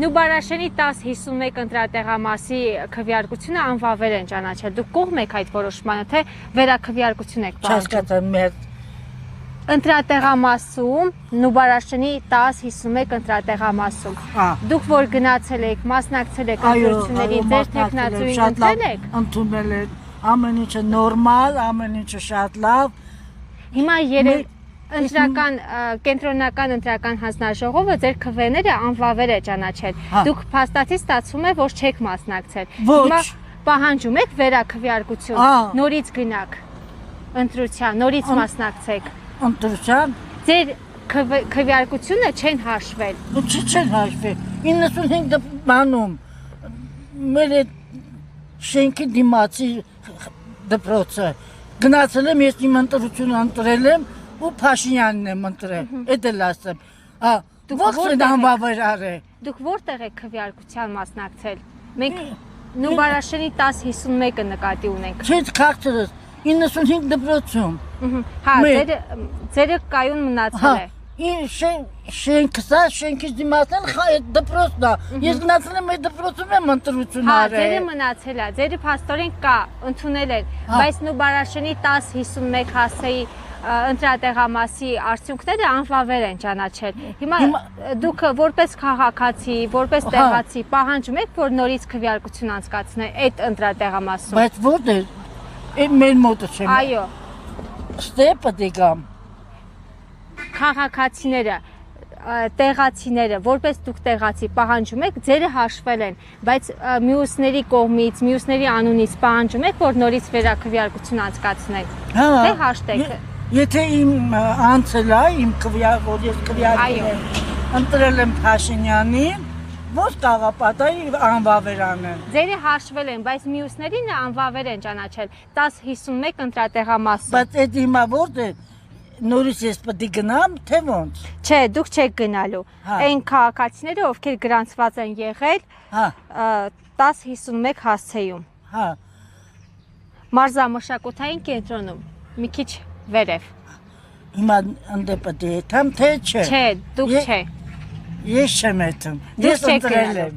Նուբարաշենի 10-51 ընտրատեղամասի քվեարկությունը անվավեր են ճանաչել։ Դուք կողմ եք այդ որոշմանը, թե վերաքվեարկություն եք պահանջում։ Ընտրատեղամասում, Նուբարաշենի 10-51 ընտրատեղամասում։ Դուք որ գնացել եք, մասնակցել եք ընտրություններին, ձեր թեկնածուին ընտրել եք։ Ընդունել եք, ամեն ինչը նորմալ, ամեն ինչը շատ լավ։ Հիմա կենտրոնական ընտրական հանձնաժողովը ձեր քվեները անվավեր է ճանաչել։ Դուք փաստացի ստացվում է, որ չեք մասնակցել։ Հիմա պահանջում եք վերաքվեարկություն, նորից գնաք ընտրության, նորից մասնակցեք։ Ընտրության։ Ձեր քվեարկությունը չեն հաշվել։ Չեն հաշվել։ 95 բանում մեր շենքի դիմացի դպրոցը գնացել եմ, ես իմ ընտրությունը ընտրել եմ ու Փաշինյանն եմ ընտրել, էդ էլ ասեմ։ Ո՞րտեղ անվավեր արել։ Դուք որտեղ եք քվեարկության մասնակցել։ Մենք Նուբարաշենի 10-51-ը նկատի ունենք։ Չէ, քաղցրս 95 դպրոցում։ Հա, ձերը կայուն մնացել է։ Շենքից դիմացել այդ դպրոցն է։ Ես գնացել եմ այդ դպրոցում եմ ընտրություն արել։ Հա, ձերը մնացել է, ձերը փաստորեն կա, ընդունել են, բայց Նուբարաշենի 10-51 հասցեի ընտրատեղամասի արդյունքները անվավեր են ճանաչել։ Հիմա դուք որպես քաղաքացի, որպես տեղացի պահանջում եք, որ նորից քվեարկություն անցկացնեն այդ ընտրատեղամասում։ Բայց որտե՞ղ։ Մեր մոտը չեմ։ Այո։ Ստեպը դեգամ։ Քաղաքացիները, տեղացիները, որպես դուք տեղացի պահանջում եք, ձերը հաշվել են, բայց մյուսների կողմից, մյուսների անունից պահանջում եք, որ նորից վերաքվեարկություն անցկացնեք։ Թե հաշտեք։ Եթե իմ անցել է, իմ քվեարկություն ընտրել եմ Փաշինյանին, ո՞ր կաղապատայի անվավեր անեն։ Ձերը հաշվել են, բայց մյուսներին անվավեր են ճանաչել 10-51 ընտրատեղամասում։ Բայց այդ հիմա որտե՞ղ նորից ես պետք է գնամ, թե ոնց։ Չէ, դուք չեք գնալու։ Այն քաղաքացիները, ովքեր գրանցված են եղել 10-51 հասցեում։ Մարզամշակութային կենտրոնում, մի քիչ վերև։ Հիմա ընդ պետք է եթամ, թե չէ։ Չէ, դուք չէ։ Ես չեմ եթում։ Ես ընտրել եմ։